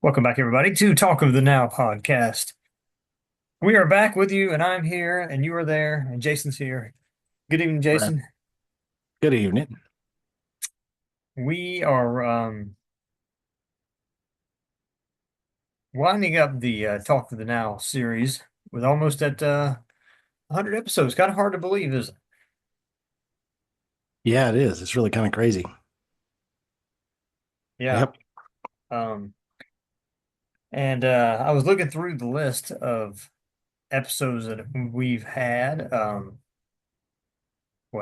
Welcome back, everybody, to Talk of the Now podcast. We are back with you, and I'm here, and you are there, and Jason's here. Good evening, Right. Jason. Good evening. We are winding up the Talk of the Now series with almost at 100 episodes. Kind of hard to believe, isn't it? Yeah, it is. It's really kind of crazy. Yeah. Yep. Um, and I was looking through the list of episodes that we've had. Well,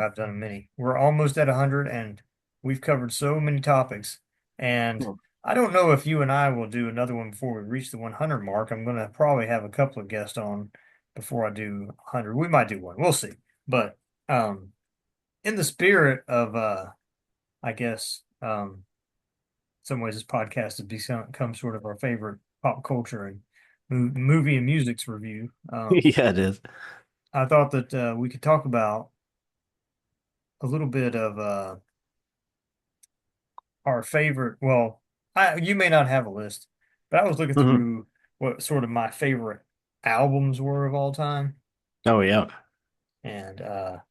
I've done many. We're almost at 100, and we've covered so many topics. And Hmm. I don't know if you and I will do another one before we reach the 100 mark. I'm going to probably have a couple of guests on before I do 100. We might do one. We'll see. But um, in the spirit of, I guess, some ways this podcast has become sort of our favorite pop culture and movie and music's review. Yeah, it is. I thought that we could talk about a little bit of our favorite. Well, you may not have a list, but I was looking Hmm. through what sort of my favorite albums were of all time, Oh, yeah. and I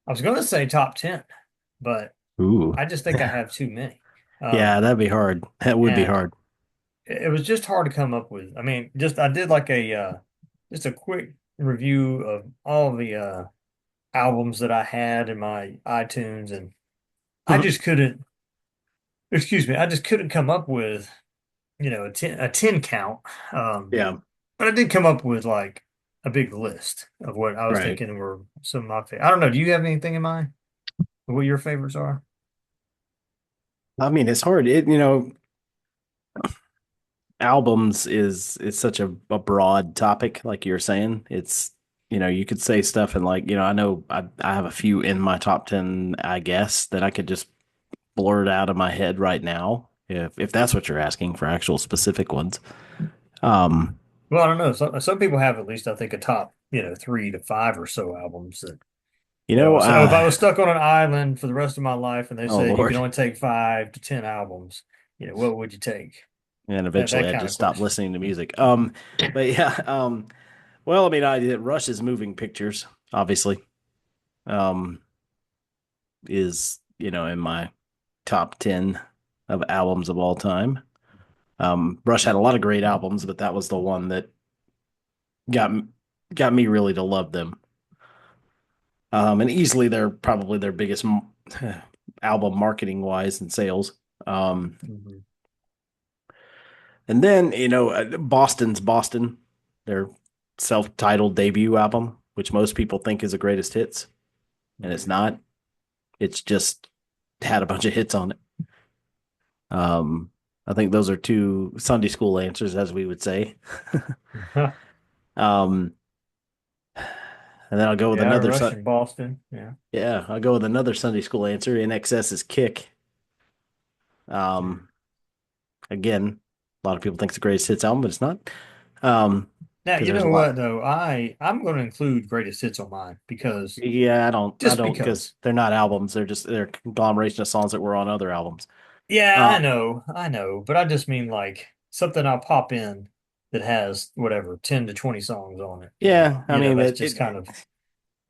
was going to say top 10, but Ooh. I just think I have too many. Yeah, Um, that'd be hard. That would be and hard. it was just hard to come up with. I mean, just I did like a just a quick review of all the albums that I had in my iTunes, and I Mhm. just couldn't. Excuse me, I just couldn't come up with a ten count. Um, Yeah, but I did come up with like a big list of what I was right. thinking were some of my favorite. I don't know. Do you have anything in mind of what your favorites are? I mean, it's hard. Albums is it's such a broad topic, like you're saying. You could say stuff and like, I know I have a few in my top 10, I guess, that I could just blurt out of my head right now, if that's what you're asking for actual specific ones. Um, Well, I don't know. Some people have at least I think a top 3 to 5 or so albums that you know, So if I was stuck on an island for the rest of my life and they oh said you can Lord. only take 5 to 10 albums, what would you take? And That eventually that I kind just of stopped question. listening to music. But yeah, well, I mean, I did Rush's Moving Pictures, obviously, um, is, in my top 10 of albums of all time. Rush had a lot of great albums, but that was the one that got got me really to love them. And easily they're probably their biggest album marketing wise and sales. Um, Mhm. and then, Boston's Boston, their self-titled debut album, which most people think is the greatest hits, and it's Mhm. not. It's just had a bunch of hits on it. Um, I think those are two Sunday school answers, as we would say. Um, and then I'll go with Yeah, another. Rush in Boston. Yeah. Yeah, I'll go with another Sunday school answer. In excess is Kick. Mm. Um, again, a lot of people think it's the greatest hits album, but it's not. Um, Now, because you there's a know lot. what though? I'm going to include greatest hits on mine because Yeah, I just don't, because because. they're not albums. They're conglomeration of songs that were on other albums. Yeah, Uh, I know, but I just mean like something I'll pop in that has whatever 10 to 20 songs on it, and yeah, I mean, that's just kind of.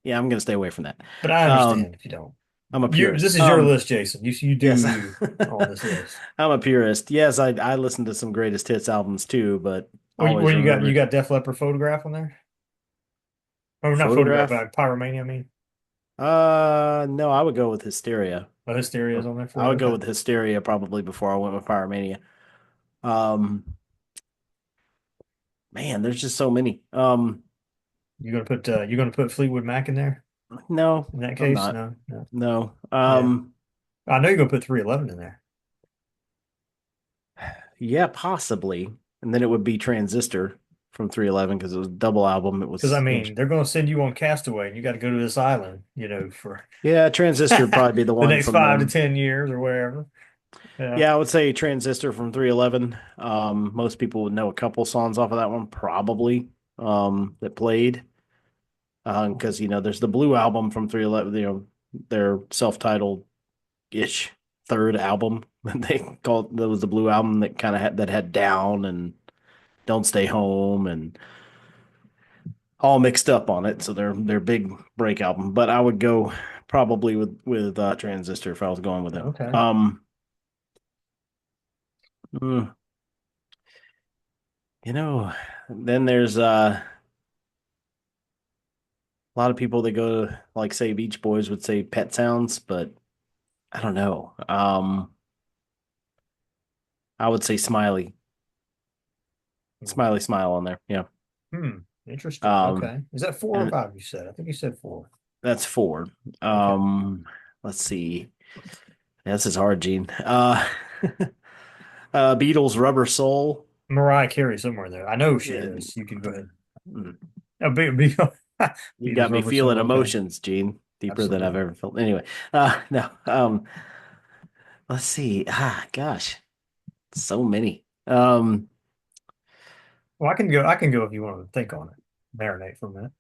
yeah, I'm gonna stay away from that. But I Um, understand if you don't. I'm a You purist. This is your list, Jason. You do Yes, you on this list. I'm a purist. Yes, I listened to some greatest hits albums too, but What always you remember got Def Leppard Photograph on there? Or not Photograph, Photograph. Pyromania, I mean. No, I would go with Hysteria. Oh, Hysteria is on there I for would it. go Okay. with Hysteria probably before I went with Pyromania. Um, man, there's just so many. You gonna put Fleetwood Mac in there No, in that I'm case? not. No, no. No. Yeah. I know you're gonna put 311 in there. Yeah, possibly. And then it would be Transistor from 311 because it was a double album. It Because I was, mean, they're going to send you on Castaway, and you got to go to this island, for yeah, Transistor would probably be the the one next from five to them. 10 years or wherever. Yeah. Yeah, I would say Transistor from 311. Most people would know a couple songs off of that one, probably, that played. Because, there's the Blue album from 311, their self-titled ish third album. They called that was the Blue album that kind of had Down and Don't Stay Home and all mixed up on it. So they're big break album. But I would go probably with Transistor if I was going with him. Okay. Mm, you know, then there's a lot of people that go to like say Beach Boys would say Pet Sounds, but I don't know. I would say Smiley, Smiley Smile on there. Yeah. Hmm. Interesting. Um, Okay. Is that four or and five you said? I think you said four. that's four. Okay. Let's see. Yeah, this is hard, Gene. Beatles, Rubber Soul. Mariah Carey somewhere in there. I know she And, is. You can go ahead. mm, you Beatles got me Rubber Soul. feeling Okay. emotions, Gene, deeper than I've Absolutely. ever felt. Anyway, no. Let's see. Gosh, so many. Well, I can go. I can go if you want to think on it. Marinate for a minute.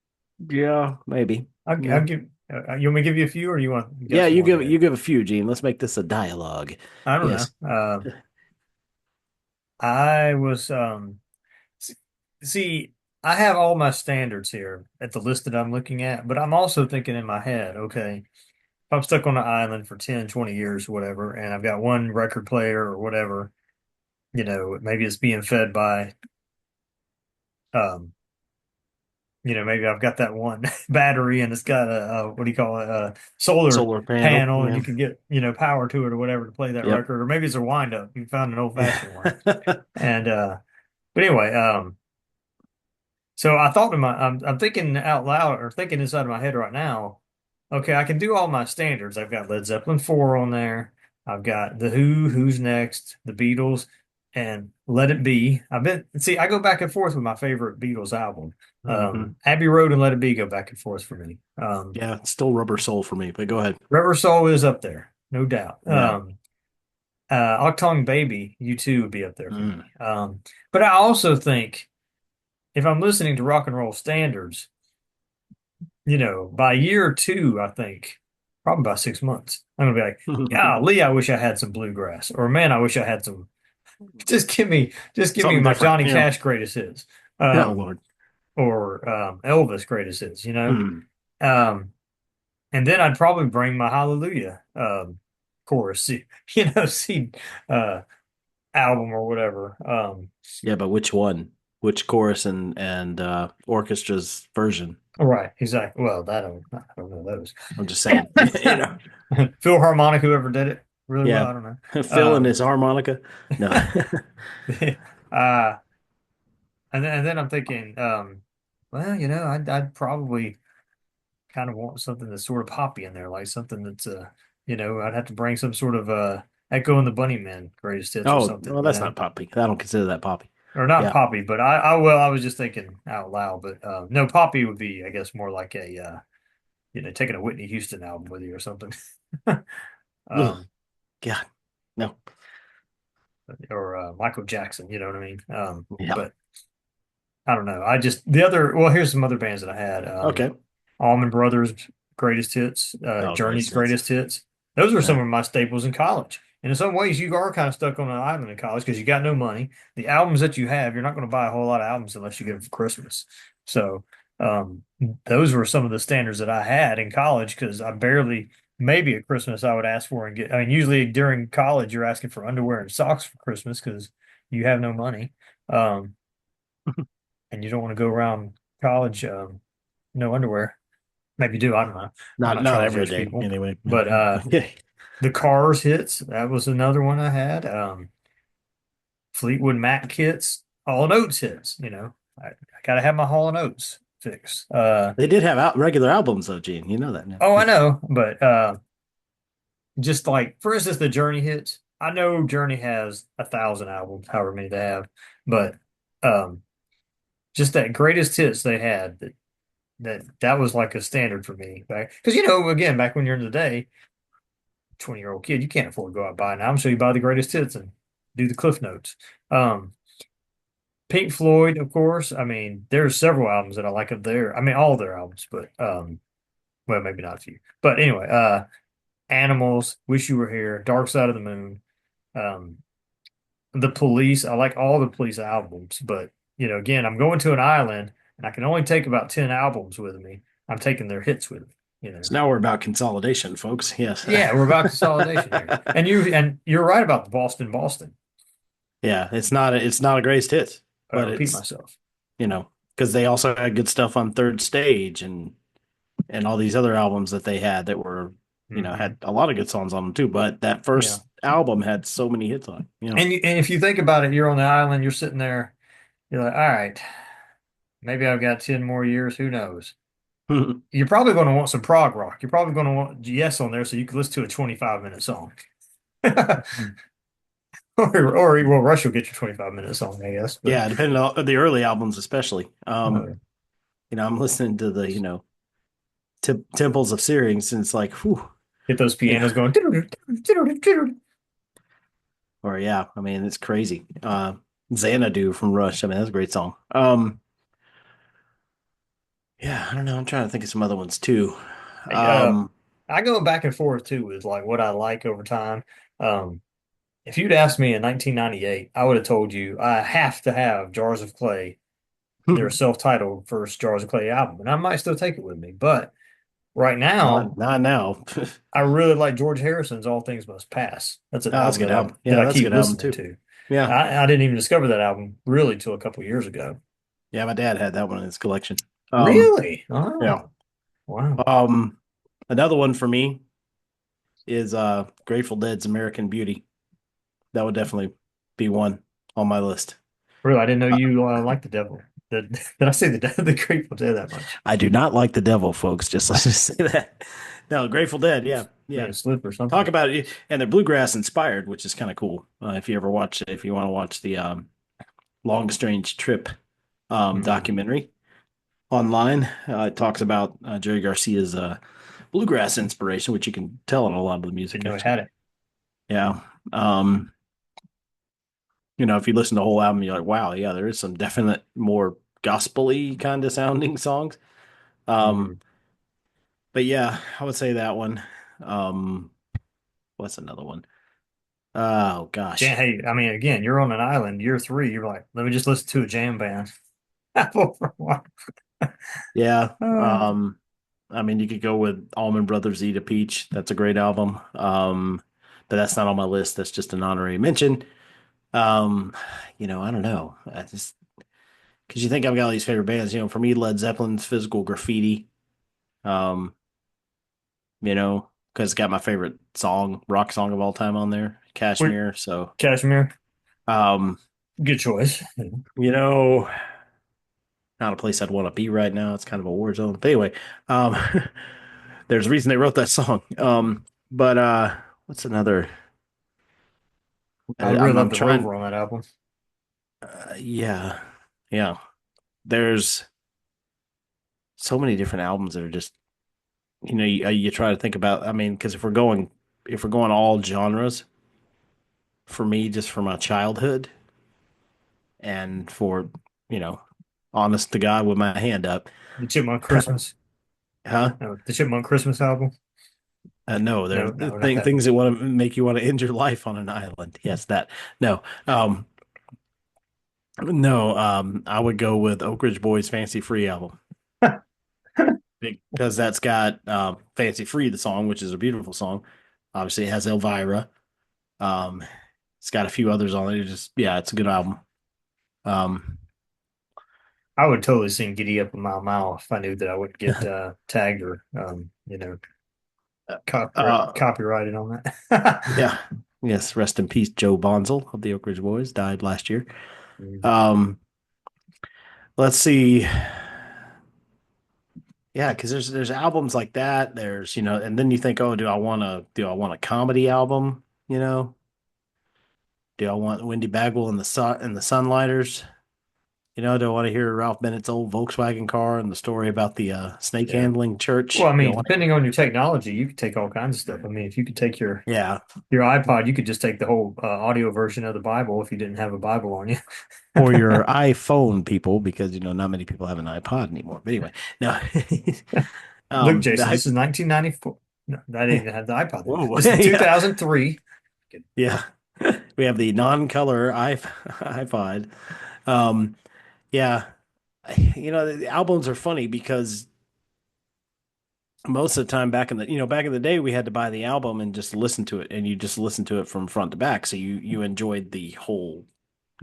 Yeah, maybe. I'll Yeah. give. You want me to give you a few, or you want you got Yeah, some more in your you head? give a few, Gene. Let's make this a dialogue. I don't know. Yes. I was s- see. I have all my standards here at the list that I'm looking at, but I'm also thinking in my head, okay, if I'm stuck on an island for 10, 20 years, whatever, and I've got one record player or whatever, maybe it's being fed by, um, maybe I've got that one battery and it's got what do you call it, a solar Solar panel. panel and Yeah. you can get, power to it or whatever to play that Yep. record, or maybe it's a wind up. You found an old fashioned one. Yeah. And, but anyway, so I thought to I'm thinking out loud or thinking inside of my head right now, okay, I can do all my standards. I've got Led Zeppelin 4 on there. I've got The Who, Who's Next, The Beatles, and Let It Be. I go back and forth with my favorite Beatles album. hmm Abbey Road and Let It Be go back and forth for me. Yeah, it's still Rubber Soul for me, but go ahead. Rubber Soul is up there, no doubt. Yeah. Octong Baby, U2 would be up there for Mm. me. But I also think if I'm listening to rock and roll standards, by year two, I think, probably about 6 months, I'm gonna be like, golly, I wish I had some bluegrass, or man, I wish I had some. Just give me Something my different. Johnny Yeah. Cash greatest hits, Oh um, Lord. or Elvis greatest hits. Mm. Um, and then I'd probably bring my Hallelujah chorus, see, uh, album or whatever. Yeah, but which one? Which chorus and orchestra's version? Right, exactly. Well, I don't know those. I'm just saying. You know. Philharmonic, whoever did it really well, Yeah. I don't know. Phil and his harmonica. No. uh, and then I'm thinking, well, I'd probably kind of want something that's sort of poppy in there, like something that's, I'd have to bring some sort of Echo and the Bunnymen greatest hits or Oh, something, well, that's not poppy. I don't consider that poppy. or not Yeah. poppy, but I was just thinking out loud, but no, poppy would be, I guess, more like a, taking a Whitney Houston album with you or something. Ugh, um, God. No. or Michael Jackson, you know what I mean? Yeah. But I don't know. Well, here's some other bands that I had. Okay. Allman Brothers greatest hits, Oh, Journey's greatest hits. greatest hits. Those are some Yeah. of my staples in college. And in some ways, you are kind of stuck on an island in college because you got no money. The albums that you have, you're not going to buy a whole lot of albums unless you get them for Christmas. So, um, those were some of the standards that I had in college because maybe at Christmas, I would ask for and get. I mean, usually during college, you're asking for underwear and socks for Christmas because you have no money. Um, and you don't want to go around college, no underwear. Maybe you do. I don't know. I'm not Not trying to every judge day people, anyway. but Okay. the Cars hits, that was another one I had. Fleetwood Mac hits, Hall and Oates hits. I gotta have my Hall and Oates fix. They did have regular albums though, Gene. You know that now. Oh, I know, but just like for instance, the Journey hits. I know Journey has 1,000 albums, however many they have, but um, just that greatest hits they had that was like a standard for me back because again back when you're in the day 20-year-old kid, you can't afford to go out and buy an album, so you buy the greatest hits and do the cliff notes. Um, Pink Floyd, of course. I mean, there's several albums that I like of their. I mean, all their albums, but well, maybe not a few. But anyway, Animals, Wish You Were Here, Dark Side of the Moon. Um, the Police, I like all the Police albums, but again, I'm going to an island and I can only take about 10 albums with me. I'm taking their hits with me. So now we're about consolidation, folks. Yes. Yeah, we're about consolidation here. And you're right about the Boston. Yeah, it's not a greatest hits, I but repeat it's, myself. because they also had good stuff on Third Stage and all these other albums that they had that were, Hmm. had a lot of good songs on them too. But that Yeah. first album had so many hits on it. And if you think about it, you're on the island, you're sitting there, you're like, all right, maybe I've got 10 more years, who knows? You're probably going to want some prog rock. You're probably going to want Yes on there so you can listen to a 25-minute song. Or well, Rush will get you 25-minute song, I guess. But Yeah, depending on the early albums, especially. uh, I'm listening to the, Temples of Syrinx, and it's like, whew, get those you know, pianos going. or yeah, I mean, it's crazy. Xanadu from Rush. I mean, that's a great song. Yeah, I don't know. I'm trying to think of some other ones too. Uh, Um, I go back and forth too with like what I like over time. Um, if you'd asked me in 1998, I would have told you I have to have Jars of Clay, their self-titled first Jars of Clay album, and I might still take it with me. But right now, not now. I really like George Harrison's All Things Must Pass. That's an Oh, that's a album good that I album. that Yeah, I that's a keep good album listening too. to. Yeah. I didn't even discover that album really till a couple years ago. Yeah, my dad had that one in his collection. Really? Yeah. Oh, wow. Um, Another one for me is Grateful Dead's American Beauty. That would definitely be one on my list. Really, I didn't know you like the devil. Did I say the Grateful Dead that much? I do not like the devil, folks. Just let's just say that. No, Grateful Dead, yeah, Made yeah. a slip or Talk something. about it, and they're bluegrass inspired, which is kind of cool. If you ever watch, if you want to watch the Long Strange Trip Hmm. documentary online, it talks about Jerry Garcia's bluegrass inspiration, which you can tell in a lot of the Didn't music, know it actually. had it. Yeah. If you listen to the whole album, you're like, wow, yeah, there is some definite more gospel-y kind of sounding songs. Um, Hmm. but yeah, I would say that one. Um, what's another one? Oh gosh. Hey, I mean, again, you're on an island, year three. You're like, let me just listen to a jam band. For a while. Yeah. Uh, I mean, you could go with Allman Brothers Eat a Peach. That's a great album. But that's not on my list. That's just an honorary mention. I don't know. I just because you think I've got all these favorite bands. For me, Led Zeppelin's Physical Graffiti. Um, because it's got my favorite rock song of all time on there, wait, Kashmir. So, Kashmir, um, good choice. you know, not a place I'd want to be right now. It's kind of a war zone. But anyway, um, there's a reason they wrote that song. But what's another? I really I'm love the trying. Rover on that album. Yeah, yeah. There's so many different albums that are just you try to think about. I mean, because if we're going all genres, for me, just for my childhood and for you know, honest to God, with my hand up, The Chipmunk probably, Christmas. huh? No, the Chipmunk Christmas album. No, there's No, no, not that things one. that want to make you want to end your life on an island. Yes, that. No, no. I would go with Oak Ridge Boys' Fancy Free album because that's got Fancy Free, the song, which is a beautiful song. Obviously, it has Elvira. Um, it's got a few others on it. Yeah, it's a good album. Um, I would totally sing "Giddy Up a Mile Mile" if I knew that I wouldn't get tagged or uh, copyrighted on that. yeah, yes. Rest in peace, Joe Bonzel of the Oak Ridge Boys died last year. Mm. Um, let's see. Yeah, because there's albums like that. And then you think, oh, do I want a comedy album? Do I want Wendy Bagwell and the Sunlighters? Do I want to hear Ralph Bennett's old Volkswagen car and the story about the snake Yeah. handling Well, church? I Do I mean, want depending on your technology, you could take all kinds of stuff. I mean, if you could take your yeah, your iPod, you could just take the whole audio version of the Bible if you didn't have a Bible on you. or your iPhone people, because not many people have an iPod anymore. But anyway, no, Look, the Jason, I, this is 1994. No, I didn't even have the iPod then. whoa, This is yeah, 2003. yeah. We have the non-color iPod. Um, yeah, the albums are funny because most of the time back in the day, we had to buy the album and just listen to it, and you just listen to it from front to back. So you enjoyed the whole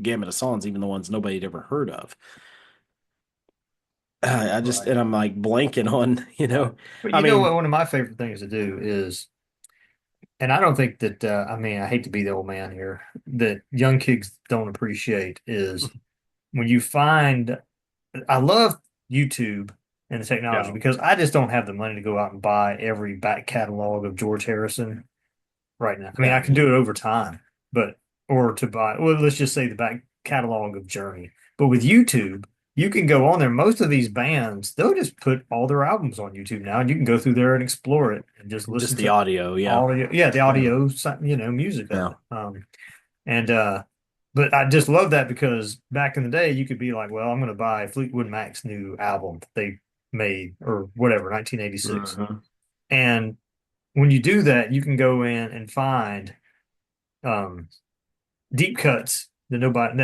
gamut of songs, even the ones nobody had ever heard of. Right. And I'm like blanking on, Right. But I you know mean, what? One of my favorite things to do is, and I don't think that, I mean, I hate to be the old man here, that young kids don't appreciate is when you find, I love YouTube and the technology yeah, because I just don't have the money to go out and buy every back catalog of George Harrison right now. I mean, I yeah, can do it over time, but or to buy, well, let's just say the back catalog of Journey. But with YouTube, you can go on there. Most of these bands, they'll just put all their albums on YouTube now, and you can go through there and explore it and just just listen the to audio, yeah, all the, yeah, the yeah, audio, music of yeah, it. And but I just love that because back in the day, you could be like, well, I'm going to buy Fleetwood Mac's new album that they made or whatever, 1986. hmm, And when you do that, you can go in and find um, deep cuts that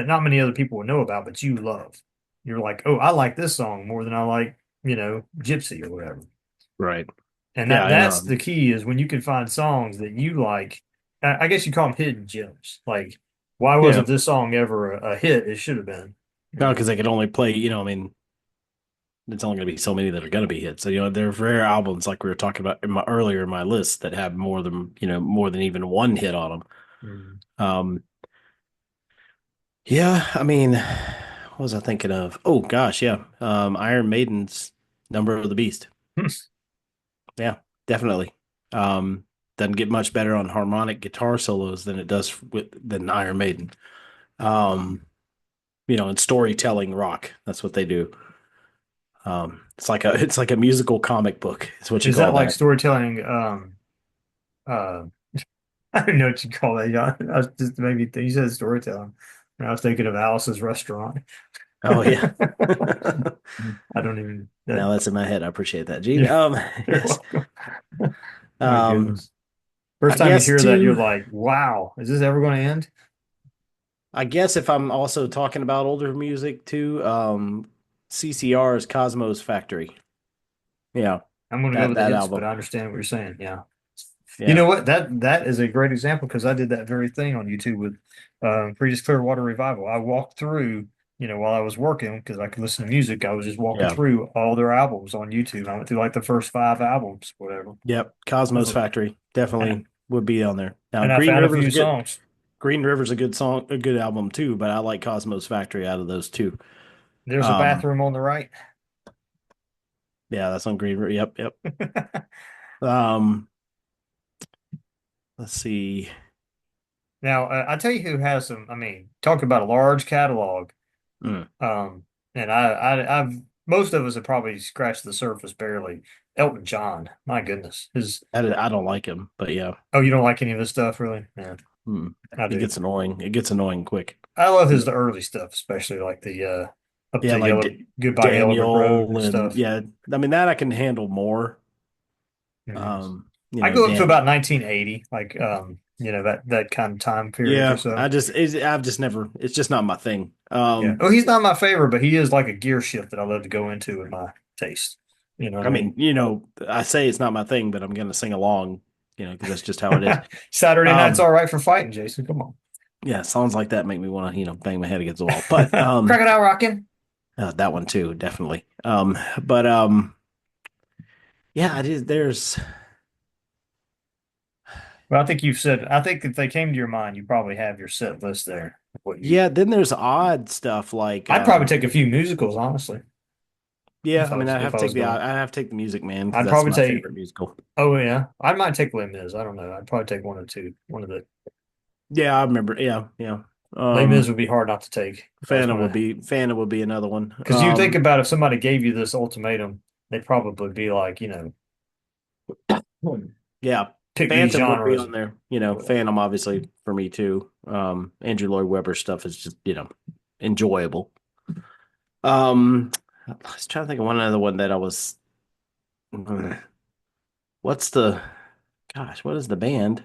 not many other people would know about, but you love. You're like, oh, I like this song more than I like, Gypsy or whatever. right, And yeah, I that's know, the key is when you can find songs that you like. I guess you call them hidden gems. Like, why yeah. wasn't this song ever a hit? It should have been, you No, know. because they could only play, I mean, it's only going to be so many that are going to be hits. So, there are rare albums like we were talking about earlier in my list that have more than even one hit on them. Mm. Yeah, I mean, what was I thinking of? Oh gosh, yeah. Iron Maiden's Number of the Beast. Yeah, definitely. Doesn't get much better on harmonic guitar solos than it does than Iron Maiden. Um, and storytelling rock. That's what they do. It's like a musical comic book. Is what you Is call that like that. storytelling? Uh, I don't know what you call that. Yeah, I was just maybe you said storytelling. And I was thinking of Alice's Restaurant. Oh yeah. I don't even that. Now that's in my head. I appreciate that, Gene. Yeah, you're Yes. welcome. My Um, goodness. First I time you guess hear that, you're too. like, wow, is this ever going to end? I guess if I'm also talking about older music too, CCR's Cosmos Factory. Yeah, I'm going to go that with the that hits, but album. I understand what you're saying. Yeah. You Yeah. know what? That is a great example because I did that very thing on YouTube with Creedence Clearwater Revival. I walked through, while I was working because I could listen to music. I was just walking Yeah. through all their albums on YouTube. I went through like the first five albums, whatever. Yep. That's Cosmos a, Factory and definitely would be on there. Now, and I found a few songs. Green River's a good song, a good album too, but I like Cosmos Factory out of those two. There's a Um, bathroom on the right. yeah, that's on Green River. Yep, yep. Um, let's see. Now, I tell you who has some. I mean, talk about a large catalog. Mm, Um, and I've most of us have probably scratched the surface barely. Elton John, my goodness, his. I don't like him, but yeah. Oh, you don't like any of his stuff, really? Yeah, Mm. I It do. gets annoying. It gets annoying quick. I love You his know, the early stuff, especially like the up yeah, to like Yellow Goodbye Yellow Brick Road Daniel and and stuff. yeah, I mean that I can handle more. Mhm. You I know, go up to Dan. about 1980, like that kind of time period or Yeah, so. I've just never. It's just not my thing. Yeah. Oh, he's not my favorite, but he is like a gear shift that I love to go into with my taste. You know what I I mean, mean? I say it's not my thing, but I'm gonna sing along. Because that's just how it is. Saturday night's Um, all right for fighting, Jason. Come on. yeah, songs like that make me want to, bang my head against the wall. But Crocodile Rockin'. that one too, definitely. But yeah, I did. There's Well, I think you've said, I think if they came to your mind, you probably have your set list there. What you, yeah, then there's odd stuff like I'd probably take a few musicals, honestly, yeah. I mean, if I was I going. have to take the Music Man because I'd that's probably my take, favorite musical. oh yeah, I might take Les Mis. I don't know. I'd probably take one or two. One of the Yeah, I remember. Yeah, yeah. Les Mis Um, would be hard not to take if I was Phantom going would to. be Phantom would be another one. Because you think about if somebody gave you this ultimatum, they'd probably be like, Yeah, pick these Phantom would be genres on and there. whatever. Phantom obviously for me too. Andrew Lloyd Webber stuff is just enjoyable. Um, I was trying to think of one other one that I was. What's the gosh? What is the band?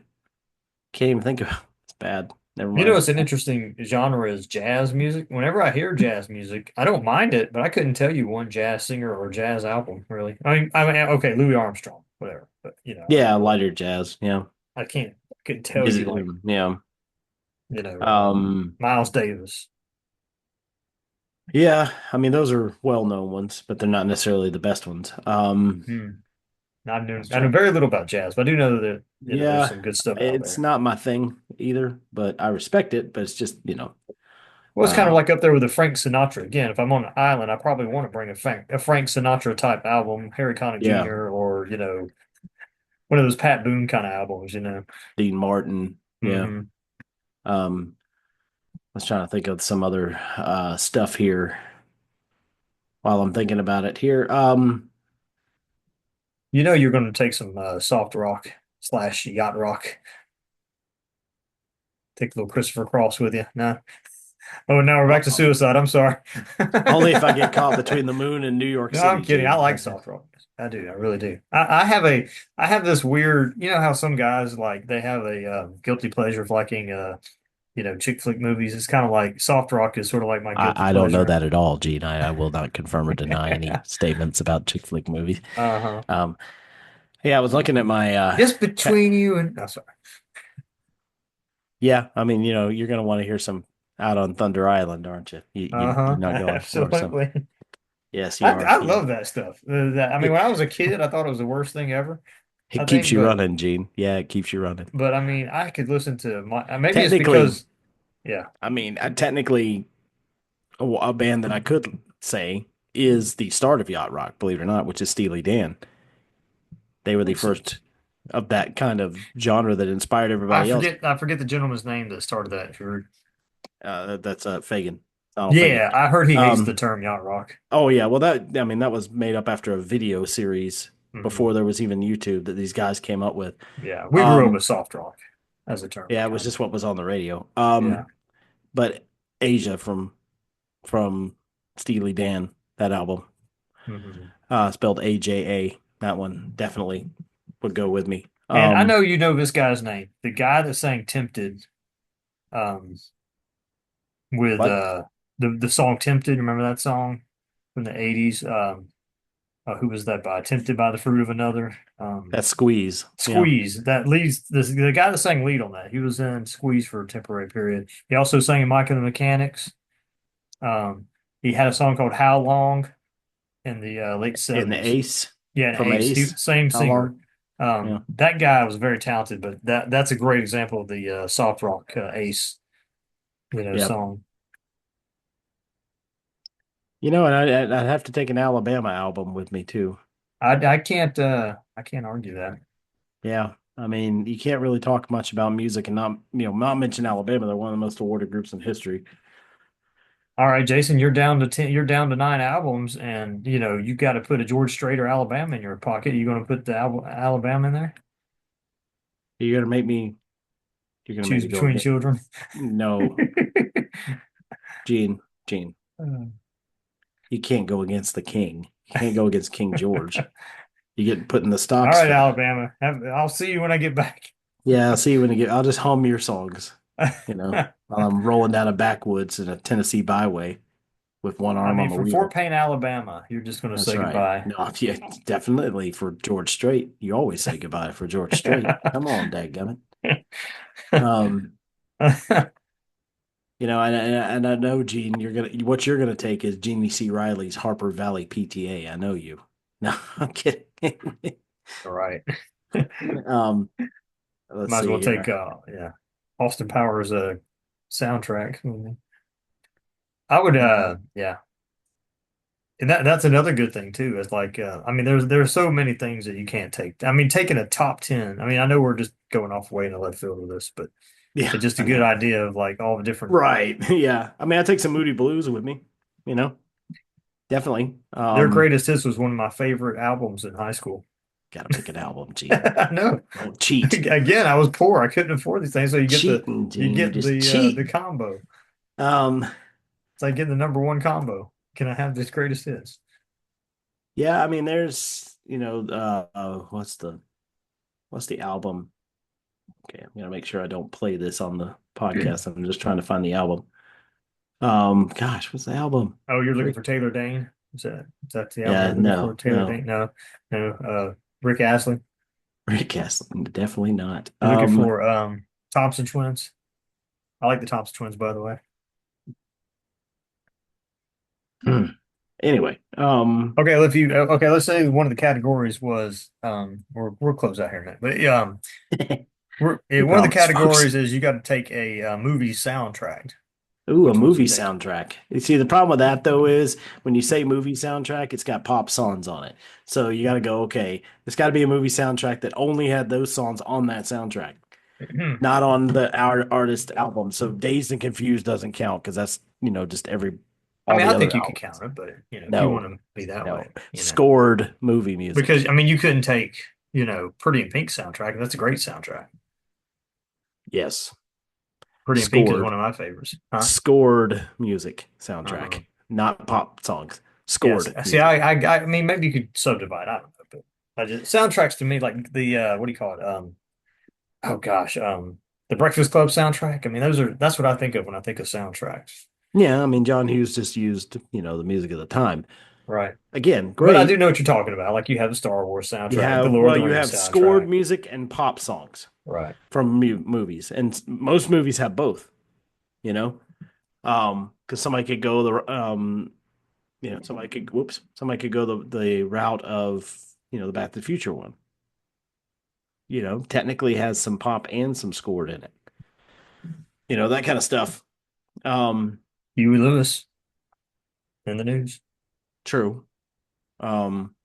Can't even think of. It's bad. Never You know, mind. it's an interesting genre is jazz music. Whenever I hear jazz music, I don't mind it, but I couldn't tell you one jazz singer or jazz album, really. Okay, Louis Armstrong, whatever. But Yeah, lighter jazz. Yeah. I can't, I couldn't tell Is you it, like, yeah. you know, uh, Um, Miles Davis. yeah, I mean those are well-known ones, but they're not necessarily the best ones. Hmm. Let's I know try. very little about jazz, but I do know that, there's Yeah, some good stuff out it's there. not my thing either, but I respect it, but it's just, Well, it's kind of uh like up there with the Frank Sinatra. Again, if I'm on an island, I probably want to bring a Frank Sinatra type album, Harry Connick yeah, Jr., or, one of those Pat Boone kind of albums. Dean Martin. Yeah. Hmm. I was trying to think of some other stuff here while I'm thinking about it here. You know you're going to take some soft rock slash yacht rock. Take a little Christopher Cross with you. No. Oh, now we're back to uh, suicide. I'm sorry. only if I get caught between the moon and New York No, I'm City, kidding. I Gene. like soft rock. I do. I really do. I have this weird, how some guys like they have a guilty pleasure of liking, chick flick movies. It's kind of like soft rock is sort of like my guilty I don't know pleasure. that at all, Gene. I will not confirm or deny any statements about chick flick movies. Uh-huh. Um, yeah, I was looking at my Just between you and, no, sorry. yeah, I mean, you're gonna want to hear some out on Thunder Island, aren't you? You're Uh-huh. not going for some. Absolutely. Yes, you are. I Yeah. love that stuff. I mean, when I was a kid, I thought it was the worst thing ever, I It keeps think, you but running, Gene. Yeah, it keeps you running. I mean, I could listen to maybe it's Technically, because, yeah. I mean, technically, a band that I could say is the start of yacht rock, believe it or not, which is Steely Dan. They were the Makes first sense. of that kind of genre that inspired everybody else. I forget the gentleman's name that started that. Drew. That's Fagan, Donald Fagan. Yeah, I heard he hates the Um, term yacht rock. oh yeah, well I mean that was made up after a video series Hmm. before there was even YouTube that these guys came up with. Yeah, we grew up Um, with soft rock as a term, yeah, it was kind of. just what was on the radio. Yeah. But Asia from Steely Dan, that album, Hmm. spelled AJA. That one definitely would go with me. And I know you know this guy's name, the guy that sang "Tempted," um, with What? the song "Tempted." Remember that song from the '80s? Who was that by? "Tempted by the Fruit of Another." That's Squeeze. Yeah. Squeeze. That leads the guy that sang lead on that. He was in Squeeze for a temporary period. He also sang in Mike and the Mechanics. He had a song called "How Long" in the late And the '70s. Ace Yeah, and from Ace, Ace. same How long? singer. Yeah. That guy was very talented, but that's a great example of the soft rock Ace, Yep. song. And I'd have to take an Alabama album with me too. I can't argue that. Yeah. I mean, you can't really talk much about music and not mention Alabama. They're one of the most awarded groups in history. All right, Jason, you're down to 10, you're down to 9 albums, and you got to put a George Strait or Alabama in your pocket. You going to put the Alabama in there? You're gonna make me. You're gonna make Choose me go between again. children. No, Gene. You can't go against the king. You can't go against King George. You get put in the All stocks right, for that. Alabama. I'll see you when I get back. Yeah, I'll see you when you get. I'll just hum your songs. While I'm rolling down a backwoods in a Tennessee byway with one I arm mean, on the from Fort wheel. Payne, Alabama, you're just going to That's say right. goodbye. No, yeah, definitely for George Strait. You always say goodbye for George Strait. Come on, dadgummit. Um, and I know, Gene, what you're gonna take is Jeannie C. Riley's Harper Valley PTA. I know you. No, I'm kidding. All right. Um, let's Might as see well take here. yeah, Austin Powers soundtrack. I would Uh, yeah. And that's another good thing too. Is like I mean there's so many things that you can't take. I mean taking a top 10. I mean I know we're just going off way in the left field with this, but yeah, it's just a I good know. idea of like all the different Right. Yeah. I mean, I take some Moody Blues with me. You know, definitely. their greatest hits was one of my favorite albums in high school. Got to pick an album, Gene. I know. Don't cheat. Again, I was poor. I couldn't afford these things, so Cheating, you Gene. You're get just the cheating. combo. Um, It's like getting the number one combo. Can I have this greatest hits? yeah, I mean, there's, what's the album? Okay, I'm gonna make sure I don't play this on the podcast. I'm just trying to find the album. Gosh, what's the album? Oh, you're looking Rick. for Taylor Dane? Is that the album Yeah, you're looking for? no, Taylor no. Dane? No, no. Rick Astley. Rick Astley, definitely not. You're looking for Thompson Twins. I like the Thompson Twins, by the way. Anyway, Okay, if you okay, let's say one of the categories was we're close out here now, but keep it one of the honest, folks. categories is you got to take a movie soundtrack. Ooh, a Which ones are movie you taking? soundtrack. You see, the problem with that though is when you say movie soundtrack, it's got pop songs on it. So you got to go, okay, it's got to be a movie soundtrack that only had those songs on that soundtrack, not on the our artist album. So Dazed and Confused doesn't count because that's, just I all mean, the I other think you could count albums. it, but if you want No, to be that no. way, Scored movie music. because I mean, you couldn't take Pretty in Pink soundtrack. That's a great soundtrack. Yes. Pretty in Pink is Scored. one of my favorites. Huh? Scored music soundtrack, Uh, not pop songs. yes. Scored See, music. I mean, maybe you could subdivide. I don't know, but I just soundtracks to me like the what do you call it? Oh gosh, the Breakfast Club soundtrack. I mean, that's what I think of when I think of soundtracks. Yeah, I mean, John Hughes just used, the music of the time. Right. Again, But I do great. know what you're talking about. Like you have the Star Wars You soundtrack, the have, Lord of well, the you Rings have scored soundtrack. music and pop songs Right. from movies, and most movies have both. You know, because somebody could go somebody could go the route of the Back to the Future one. Technically has some pop and some scored in it. That kind of stuff. Um, Huey Lewis in the news. True. Um,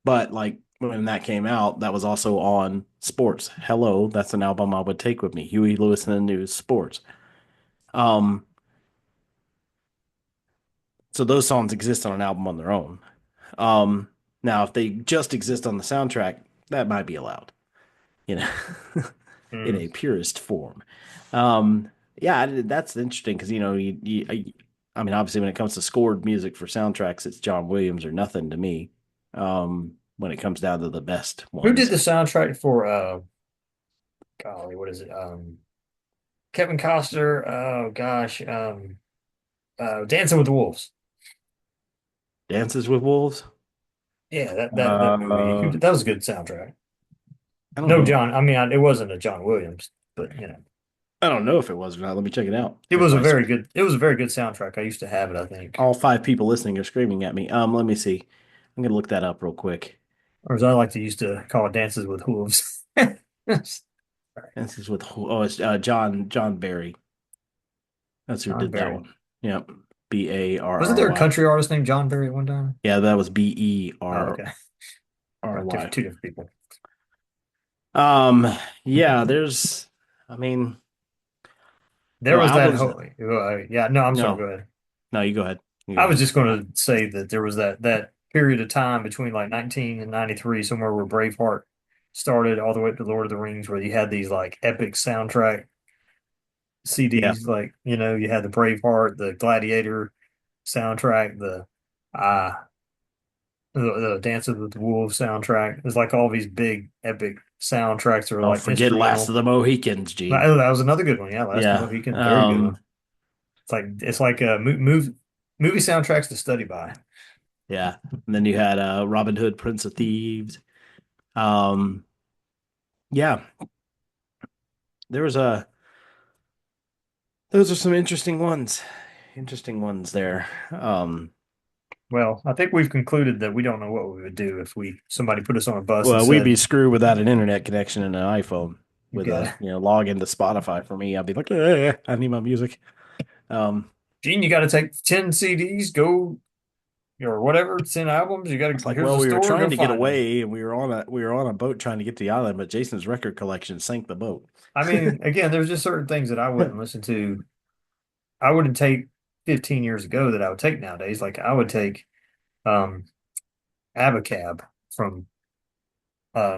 but like when that came out, that was also on sports. Hello, that's an album I would take with me. Huey Lewis and the News, sports. Um, so those songs exist on an album on their own. Um, Now if they just exist on the soundtrack, that might be allowed, you know, in Mm. a purist form. Um, yeah, that's interesting because I mean, obviously when it comes to scored music for soundtracks, it's John Williams or nothing to me. When it comes down to the best Who did ones. the soundtrack for golly, what is it? Kevin Costner, oh gosh, Dancing with the Wolves. Dances with Wolves. Yeah, that movie. Uh, That was a good soundtrack. I don't No, know. John. I mean, it wasn't a John Williams, but I don't know if it was or not. Let me check it out. it was a very good. It was a very good soundtrack. I used to have it, I think, All five people listening are screaming at me. Let me see. I'm gonna look that up real quick. or as I like to used to call it, Dances with Wolves. This is with it's John Barry. That's who John did that Barry. one. Yep. B Wasn't R there a Y. country artist named John Barry at one time? Yeah, that was B Oh, okay. Y. Two different people. Um, yeah, I mean, There was that albums. whole. Yeah, no, I'm sorry. Go No, ahead. no, you go ahead. You go I was ahead. just going to say that there was that period of time between like 19 and 93, somewhere where Braveheart started, all the way up to Lord of the Rings, where you had these like epic soundtrack Yeah, CDs. Like you had the Braveheart, the Gladiator soundtrack, uh the Dances with the Wolves soundtrack. There's like all these big epic soundtracks that are don't like forget Last of instrumental. the Mohicans, Gene. That was another good one. Yeah, Last of the Yeah. Mohicans, very good one. It's like a movie soundtracks to study by. Yeah. And then you had Robin Hood, Prince of Thieves. Um, yeah, there was a those are some interesting ones. Interesting ones there. Well, I think we've concluded that we don't know what we would do if somebody put us on a bus and Well, we'd be said, screwed without an internet connection and an iPhone "You with a got log into Spotify for me. I'd be like, I need my music. Um, Gene, you got to take 10 CDs, go or whatever, 10 albums. You got it's to like, here's well, the we were store, go trying to get find them." away and we were on a boat trying to get to the island, but Jason's record collection sank the boat. I mean, again, there's just certain things that I wouldn't listen to. I wouldn't take 15 years ago that I would take nowadays. Like I would take um Abacab from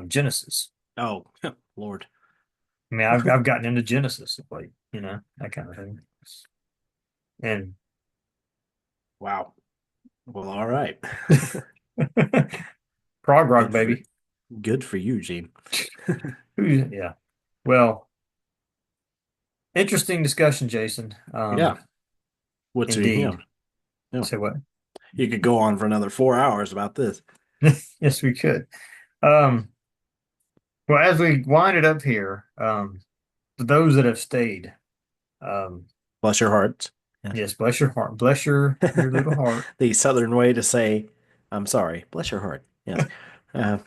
Genesis. Oh, Lord. I mean, I've gotten into Genesis, like that kind of thing. And Wow. Well, all right. prog rock, Good for baby. good for you, Gene. Yeah. Well, Interesting discussion, Jason. Yeah. What's Indeed. yeah. Say what? You could go on for another 4 hours about this. Yes, we could. Um, well, as we wind it up here, for those that have stayed, um, Bless your hearts. Yes. yes, bless your heart, bless your little heart. The Southern way to say, I'm sorry. Bless your heart. Yes. Uh,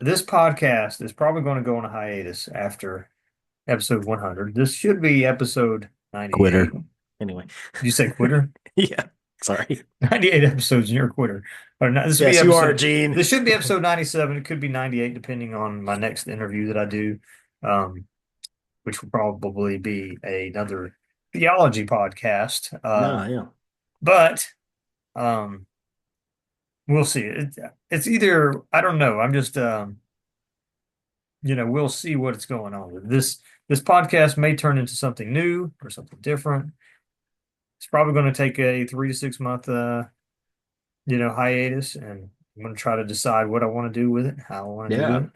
This podcast is probably going to go on a hiatus after episode 100. This should be episode quitter. 98. Did Anyway. you say quitter? Yeah. Sorry. 98 episodes and you're a quitter. Or not, this would be Yes, you are, episode, Gene. this should be episode 97. It could be 98 depending on my next interview that I do, um, which will probably be another theology podcast. No, yeah. But um, we'll see. It's either, I don't know. I'm just, we'll see what's going on with this. This podcast may turn into something new or something different. It's probably going to take a 3 to 6 month, hiatus, and I'm going to try to decide what I want to do with it, how I want to do Yeah. it.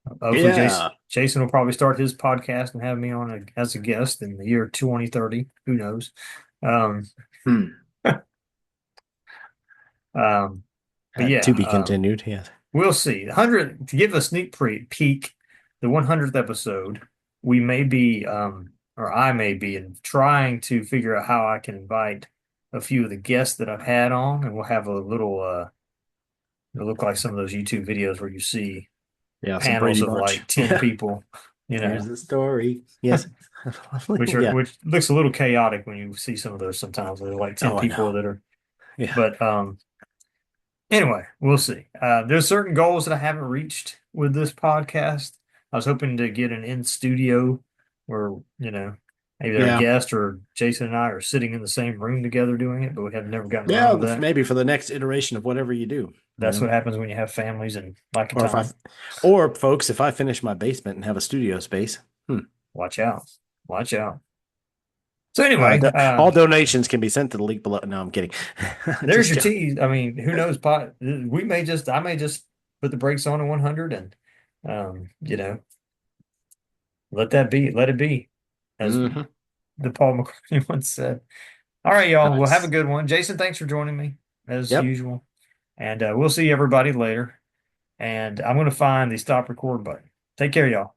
Hopefully, Yeah. Jason will probably start his podcast and have me on as a guest in the year 2030. Who knows? Um, Hmm. um, but To yeah, be continued. Yes. we'll see. 100 to give a sneak peek, the 100th episode, we may be, or I may be, trying to figure out how I can invite a few of the guests that I've had on, and we'll have a little, it'll look like some of those YouTube videos where you see Yeah. Some panels Brady of Bunch. like 10 Yeah. people, you Here's know, the story. Yes. Yeah. which looks a little chaotic when you see some of those sometimes. There's like 10 Oh, I people know. that are, Yeah. but anyway, we'll see. There's certain goals that I haven't reached with this podcast. I was hoping to get an in studio where, maybe our Yeah. guest or Jason and I are sitting in the same room together doing it, but we have never gotten around Yeah. to that. Maybe for the next iteration of whatever you do, That's what happens when you have families and lack of Or if I, time. or folks, if I finish my basement and have a studio space, Watch out. Watch out. So anyway, all donations can be sent to the link below. No, I'm kidding. there's Just your joking. tease. I mean, who knows? I may just put the brakes on at 100 and, let that be. Let it be, as Hmm. the Paul McCartney once said. All right, y'all. Well, have a Nice. good one. Jason, thanks for joining me as Yep. usual. And we'll see everybody later. And I'm going to find the stop record button. Take care, y'all.